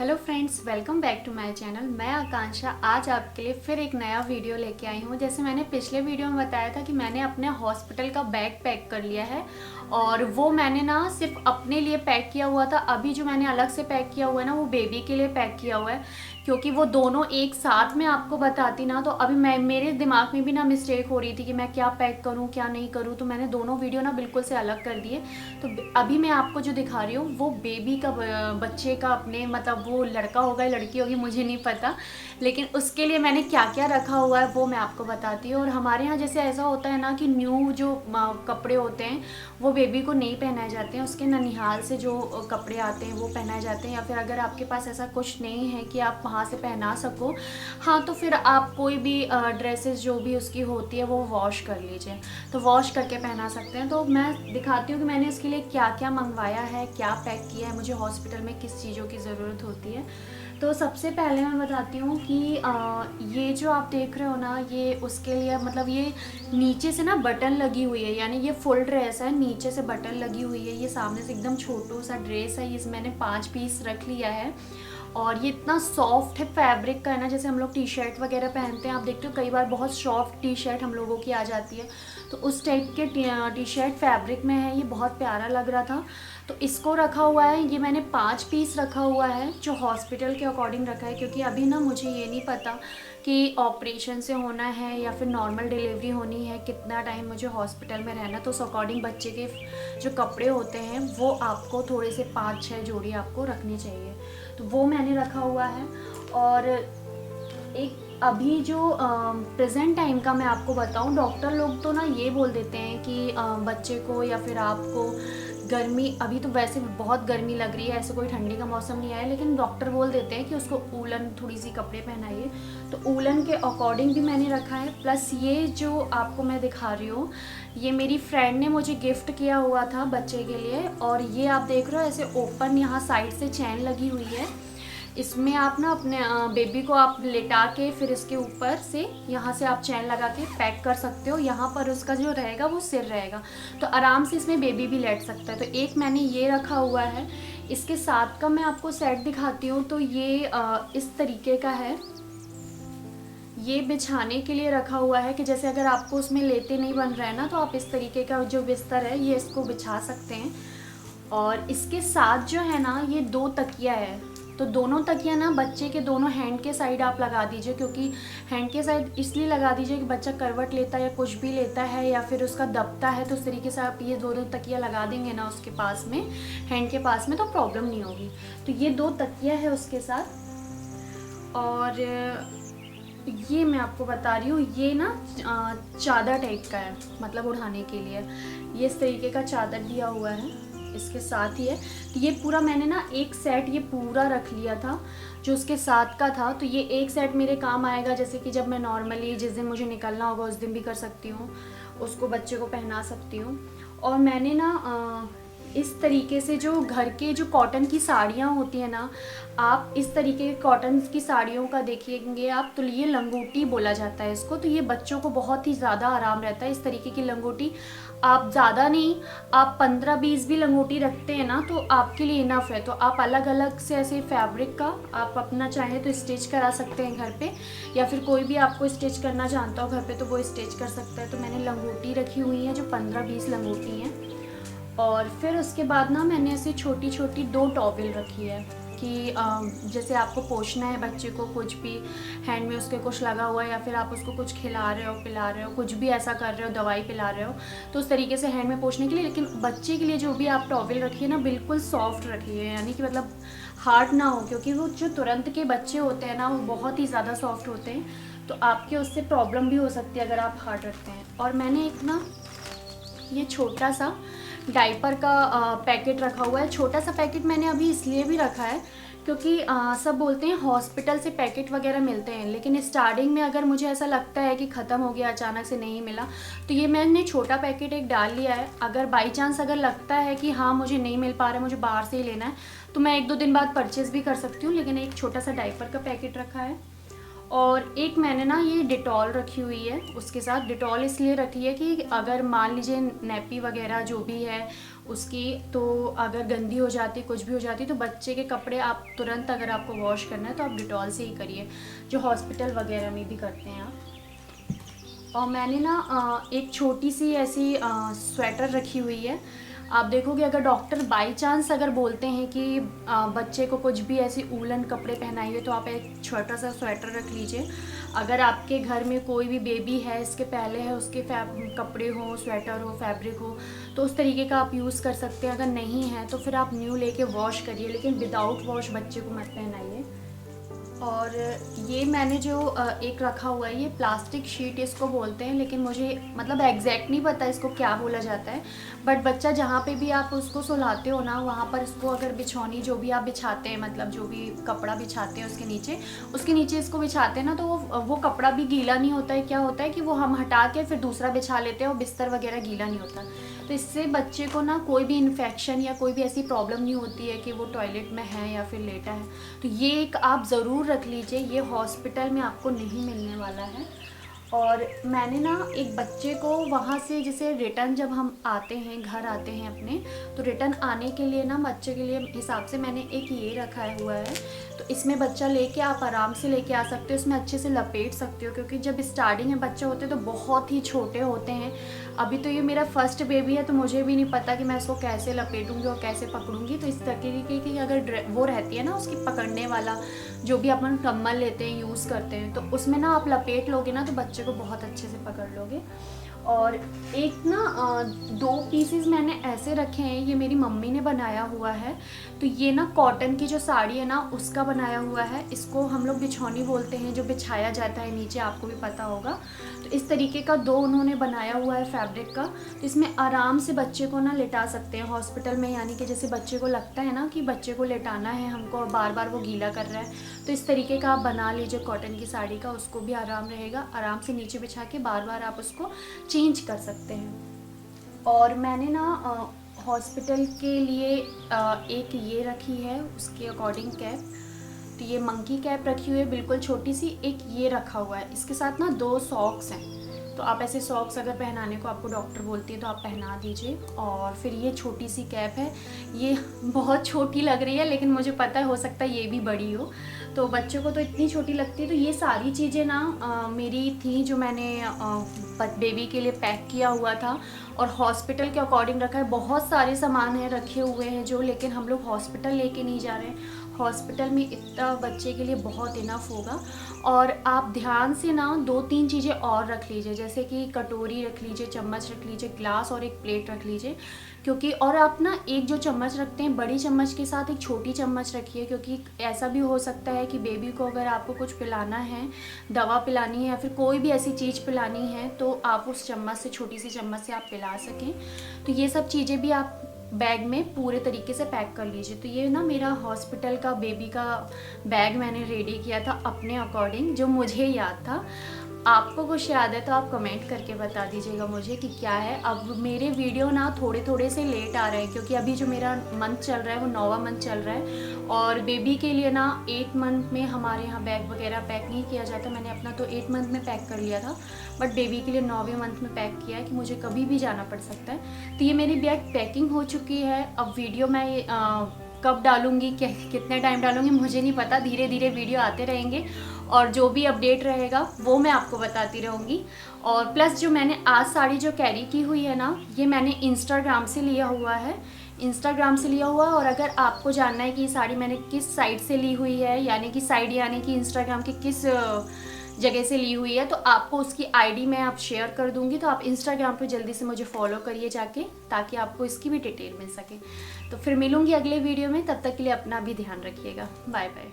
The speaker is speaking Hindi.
Hello friends, welcome back to my channel. मैं आकांक्षा आज आपके लिए फिर एक नया वीडियो लेके आई हूँ। जैसे मैंने पिछले वीडियो में बताया था कि मैंने अपने हॉस्पिटल का बैग पैक कर लिया है और वो मैंने ना सिर्फ अपने लिए पैक किया हुआ था। अभी जो मैंने अलग से पैक किया हुआ है ना, वो बेबी के लिए पैक किया हुआ है, क्योंकि वो दोनों एक साथ में आपको बताती ना तो अभी मैं मेरे दिमाग में भी ना मिस्टेक हो रही थी कि मैं क्या पैक करूँ क्या नहीं करूँ, तो मैंने दोनों वीडियो ना बिल्कुल से अलग कर दिए। तो अभी मैं आपको जो दिखा रही हूँ वो बेबी का बच्चे का अपने मतलब वो लड़का होगा या लड़की होगी मुझे नहीं पता, लेकिन उसके लिए मैंने क्या क्या रखा हुआ है वो मैं आपको बताती हूँ। और हमारे यहाँ जैसे ऐसा होता है ना कि न्यू जो कपड़े होते हैं वो बेबी को नहीं पहनाए जाते हैं, उसके ननिहाल से जो कपड़े आते हैं वो पहनाए जाते हैं। या फिर अगर आपके पास ऐसा कुछ नहीं है कि आप वहाँ से पहना सको, हाँ तो फिर आप कोई भी ड्रेसेस जो भी उसकी होती है वो वॉश कर लीजिए, तो वॉश करके पहना सकते हैं। तो मैं दिखाती हूँ कि मैंने इसके लिए क्या क्या मंगवाया है, क्या पैक किया है, मुझे हॉस्पिटल में किस चीज़ों की ज़रूरत होती है। तो सबसे पहले मैं बताती हूँ कि ये जो आप देख रहे हो ना, ये उसके लिए मतलब ये नीचे से ना बटन लगी हुई है, यानी ये फुल ड्रेस है, नीचे से बटन लगी हुई है। ये सामने से एकदम छोटू सा ड्रेस है, ये मैंने 5 पीस रख लिया है। और ये इतना सॉफ्ट है, फैब्रिक का है ना, जैसे हम लोग टी शर्ट वगैरह पहनते हैं, आप देखते हो कई बार बहुत सॉफ्ट टी शर्ट हम लोगों की आ जाती है, तो उस टाइप के टी शर्ट फैब्रिक में है। ये बहुत प्यारा लग रहा था तो इसको रखा हुआ है। ये मैंने 5 पीस रखा हुआ है जो हॉस्पिटल के अकॉर्डिंग रखा है, क्योंकि अभी ना मुझे ये नहीं पता कि ऑपरेशन से होना है या फिर नॉर्मल डिलीवरी होनी है, कितना टाइम मुझे हॉस्पिटल में रहना, तो उस अकॉर्डिंग बच्चे के जो कपड़े होते हैं वो आपको थोड़े से 5-6 जोड़ी आपको रखनी चाहिए, तो वो मैंने रखा हुआ है। और एक अभी जो प्रेजेंट टाइम का मैं आपको बताऊं, डॉक्टर लोग तो ना ये बोल देते हैं कि बच्चे को या फिर आपको गर्मी, अभी तो वैसे बहुत गर्मी लग रही है, ऐसे कोई ठंडी का मौसम नहीं आया, लेकिन डॉक्टर बोल देते हैं कि उसको ऊलन थोड़ी सी कपड़े पहनाइए, तो ऊलन के अकॉर्डिंग भी मैंने रखा है। प्लस ये जो आपको मैं दिखा रही हूँ, ये मेरी फ्रेंड ने मुझे गिफ्ट किया हुआ था बच्चे के लिए। और ये आप देख रहे हो ऐसे ओपन, यहाँ साइड से चैन लगी हुई है, इसमें आप ना अपने बेबी को आप लेटा के फिर इसके ऊपर से यहाँ से आप चैन लगा के पैक कर सकते हो। यहाँ पर उसका जो रहेगा वो सिर रहेगा, तो आराम से इसमें बेबी भी लेट सकता है। तो एक मैंने ये रखा हुआ है। इसके साथ का मैं आपको सेट दिखाती हूँ, तो ये इस तरीके का है। ये बिछाने के लिए रखा हुआ है कि जैसे अगर आपको उसमें लेटे नहीं बन रहा है ना, तो आप इस तरीके का जो बिस्तर है ये इसको बिछा सकते हैं। और इसके साथ जो है ना, ये 2 तकिया है, तो दोनों तकिया ना बच्चे के दोनों हैंड के साइड आप लगा दीजिए, क्योंकि हैंड के साइड इसलिए लगा दीजिए कि बच्चा करवट लेता है या कुछ भी लेता है या फिर उसका दबता है, तो उस तरीके से आप ये दोनों तकिया लगा देंगे ना उसके पास में, हैंड के पास में, तो प्रॉब्लम नहीं होगी। तो ये 2 तकिया है उसके साथ। और ये मैं आपको बता रही हूँ, ये ना चादर टाइप का है, मतलब उठाने के लिए ये इस तरीके का चादर दिया हुआ है, इसके साथ ही है। तो ये पूरा मैंने ना एक सेट ये पूरा रख लिया था जो उसके साथ का था, तो ये एक सेट मेरे काम आएगा, जैसे कि जब मैं नॉर्मली जिस दिन मुझे निकलना होगा उस दिन भी कर सकती हूँ, उसको बच्चे को पहना सकती हूँ। और मैंने ना इस तरीके से जो घर के जो कॉटन की साड़ियाँ होती हैं ना, आप इस तरीके के कॉटन की साड़ियों का देखिएंगे आप, तो ये लंगोटी बोला जाता है इसको, तो ये बच्चों को बहुत ही ज़्यादा आराम रहता है। इस तरीके की लंगोटी आप ज़्यादा नहीं, आप 15-20 भी लंगोटी रखते हैं ना तो आपके लिए इनफ है। तो आप अलग अलग से ऐसे फैब्रिक का आप अपना चाहे तो स्टिच करा सकते हैं घर पे, या फिर कोई भी आपको स्टिच करना जानता हो घर पे तो वो स्टिच कर सकता है। तो मैंने लंगोटी रखी हुई है जो 15-20 लंगोटी हैं। और फिर उसके बाद ना मैंने ऐसे छोटी छोटी 2 टॉवेल रखी है कि जैसे आपको पोंछना है बच्चे को, कुछ भी हैंड में उसके कुछ लगा हुआ है या फिर आप उसको कुछ खिला रहे हो पिला रहे हो, कुछ भी ऐसा कर रहे हो, दवाई पिला रहे हो, तो उस तरीके से हैंड में पोंछने के लिए। लेकिन बच्चे के लिए जो भी आप टॉवेल रखिए ना, बिल्कुल सॉफ्ट रखिए, यानी कि मतलब हार्ड ना हो, क्योंकि वो जो तुरंत के बच्चे होते हैं ना वो बहुत ही ज़्यादा सॉफ्ट होते हैं, तो आपके उससे प्रॉब्लम भी हो सकती है अगर आप हार्ड रखते हैं। और मैंने एक ना ये छोटा सा डाइपर का पैकेट रखा हुआ है। छोटा सा पैकेट मैंने अभी इसलिए भी रखा है क्योंकि सब बोलते हैं हॉस्पिटल से पैकेट वगैरह मिलते हैं, लेकिन स्टार्टिंग में अगर मुझे ऐसा लगता है कि ख़त्म हो गया, अचानक से नहीं मिला, तो ये मैंने छोटा पैकेट एक डाल लिया है। अगर बाई चांस अगर लगता है कि हाँ मुझे नहीं मिल पा रहा है, मुझे बाहर से ही लेना है, तो मैं 1-2 दिन बाद परचेज़ भी कर सकती हूँ। लेकिन एक छोटा सा डाइपर का पैकेट रखा है। और एक मैंने ना ये डिटॉल रखी हुई है उसके साथ। डिटॉल इसलिए रखी है कि अगर मान लीजिए नैपी वगैरह जो भी है उसकी, तो अगर गंदी हो जाती, कुछ भी हो जाती, तो बच्चे के कपड़े आप तुरंत, अगर आपको वॉश करना है तो आप डिटॉल से ही करिए, जो हॉस्पिटल वगैरह में भी करते हैं आप। और मैंने ना एक छोटी सी ऐसी स्वेटर रखी हुई है। आप देखोगे अगर डॉक्टर बाई चांस अगर बोलते हैं कि बच्चे को कुछ भी ऐसी ऊलन कपड़े पहनाइए, तो आप एक छोटा सा स्वेटर रख लीजिए। अगर आपके घर में कोई भी बेबी है, इसके पहले है, उसके कपड़े हो, स्वेटर हो, फैब्रिक हो, तो उस तरीके का आप यूज़ कर सकते हैं। अगर नहीं है तो फिर आप न्यू लेके वॉश करिए, लेकिन विदाउट वॉश बच्चे को मत पहनाइए। और ये मैंने जो एक रखा हुआ है, ये प्लास्टिक शीट इसको बोलते हैं, लेकिन मुझे मतलब एग्जैक्ट नहीं पता इसको क्या बोला जाता है। बट बच्चा जहाँ पे भी आप उसको सुलाते हो ना, वहाँ पर इसको अगर बिछौनी जो भी आप बिछाते हैं, मतलब जो भी कपड़ा बिछाते हैं उसके नीचे इसको बिछाते हैं ना, तो वो कपड़ा भी गीला नहीं होता है। क्या होता है कि वो हम हटा के फिर दूसरा बिछा लेते हैं और बिस्तर वगैरह गीला नहीं होता। तो इससे बच्चे को ना कोई भी इन्फेक्शन या कोई भी ऐसी प्रॉब्लम नहीं होती है कि वो टॉयलेट में है या फिर लेटा है। तो ये एक आप ज़रूर रख लीजिए, ये हॉस्पिटल में आपको नहीं मिलने वाला है। और मैंने ना एक बच्चे को वहाँ से, जैसे रिटर्न जब हम आते हैं, घर आते हैं अपने, तो रिटर्न आने के लिए ना बच्चे के लिए हिसाब से मैंने एक ये रखा हुआ है। तो इसमें बच्चा लेके आप आराम से लेके आ सकते हो, इसमें अच्छे से लपेट सकते हो, क्योंकि जब स्टार्टिंग में बच्चे होते हैं तो बहुत ही छोटे होते हैं। अभी तो ये मेरा फर्स्ट बेबी है, तो मुझे भी नहीं पता कि मैं इसको कैसे लपेटूंगी और कैसे पकड़ूंगी। तो इस तरीके की अगर वो रहती है ना, उसकी पकड़ने वाला जो भी अपन कम्बल लेते हैं, यूज़ करते हैं, तो उसमें ना आप लपेट लोगे ना, तो बच्चे को बहुत अच्छे से पकड़ लोगे। और एक ना 2 पीसेस मैंने ऐसे रखे हैं, ये मेरी मम्मी ने बनाया हुआ है। तो ये ना कॉटन की जो साड़ी है ना, उसका बनाया हुआ है। इसको हम लोग बिछौनी बोलते हैं, जो बिछाया जाता है नीचे, आपको भी पता होगा। तो इस तरीके का 2 उन्होंने बनाया हुआ है फैब्रिक का। तो इसमें आराम से बच्चे को ना लिटा सकते हैं हॉस्पिटल में, यानी कि जैसे बच्चे को लगता है ना कि बच्चे को लेटाना है हमको और बार बार वो गीला कर रहा है, तो इस तरीके का आप बना लीजिए कॉटन की साड़ी का, उसको भी आराम रहेगा। आराम से नीचे बिछा के बार बार आप उसको चेंज कर सकते हैं। और मैंने ना हॉस्पिटल के लिए एक ये रखी है, उसके अकॉर्डिंग कैप। तो ये मंकी कैप रखी हुई है, बिल्कुल छोटी सी। एक ये रखा हुआ है, इसके साथ ना 2 सॉक्स हैं। तो आप ऐसे सॉक्स अगर पहनाने को आपको डॉक्टर बोलती है तो आप पहना दीजिए। और फिर ये छोटी सी कैप है, ये बहुत छोटी लग रही है, लेकिन मुझे पता है हो सकता है ये भी बड़ी हो, तो बच्चों को तो इतनी छोटी लगती है। तो ये सारी चीज़ें ना मेरी थी, जो मैंने बेबी के लिए पैक किया हुआ था और हॉस्पिटल के अकॉर्डिंग रखा है। बहुत सारे सामान हैं रखे हुए हैं जो, लेकिन हम लोग हॉस्पिटल लेके नहीं जा रहे हैं। हॉस्पिटल में इतना बच्चे के लिए बहुत इनफ होगा। और आप ध्यान से ना 2-3 चीज़ें और रख लीजिए, जैसे कि कटोरी रख लीजिए, चम्मच रख लीजिए, ग्लास और एक प्लेट रख लीजिए। क्योंकि और आप ना एक जो चम्मच रखते हैं, बड़ी चम्मच के साथ एक छोटी चम्मच रखिए, क्योंकि ऐसा भी हो सकता है कि बेबी को अगर आपको कुछ पिलाना है, दवा पिलानी है या फिर कोई भी ऐसी चीज़ पिलानी है, तो आप उस चम्मच से, छोटी सी चम्मच से आप पिला सकें। तो ये सब चीज़ें भी आप बैग में पूरे तरीके से पैक कर लीजिए। तो ये ना मेरा हॉस्पिटल का बेबी का बैग मैंने रेडी किया था अपने अकॉर्डिंग, जो मुझे याद था। आपको कुछ याद है तो आप कमेंट करके बता दीजिएगा मुझे कि क्या है। अब मेरे वीडियो ना थोड़े थोड़े से लेट आ रहे हैं, क्योंकि अभी जो मेरा मंथ चल रहा है वो 9वां मंथ चल रहा है। और बेबी के लिए ना 8 मंथ में हमारे यहाँ बैग वगैरह पैक नहीं किया जाता। मैंने अपना तो 8 मंथ में पैक कर लिया था, बट बेबी के लिए 9वें मंथ में पैक किया है कि मुझे कभी भी जाना पड़ सकता है। तो ये मेरी बैग पैकिंग हो चुकी है। अब वीडियो मैं कब डालूंगी, कितने टाइम डालूंगी मुझे नहीं पता। धीरे धीरे वीडियो आते रहेंगे और जो भी अपडेट रहेगा वो मैं आपको बताती रहूँगी। और प्लस जो मैंने आज साड़ी जो कैरी की हुई है ना, ये मैंने इंस्टाग्राम से लिया हुआ है, इंस्टाग्राम से लिया हुआ। और अगर आपको जानना है कि ये साड़ी मैंने किस साइट से ली हुई है, यानी कि साइड यानी कि इंस्टाग्राम के किस जगह से ली हुई है, तो आपको उसकी आईडी मैं आप शेयर कर दूंगी। तो आप इंस्टाग्राम पे जल्दी से मुझे फॉलो करिए जाके, ताकि आपको इसकी भी डिटेल मिल सके। तो फिर मिलूंगी अगले वीडियो में, तब तक के लिए अपना भी ध्यान रखिएगा। Bye bye.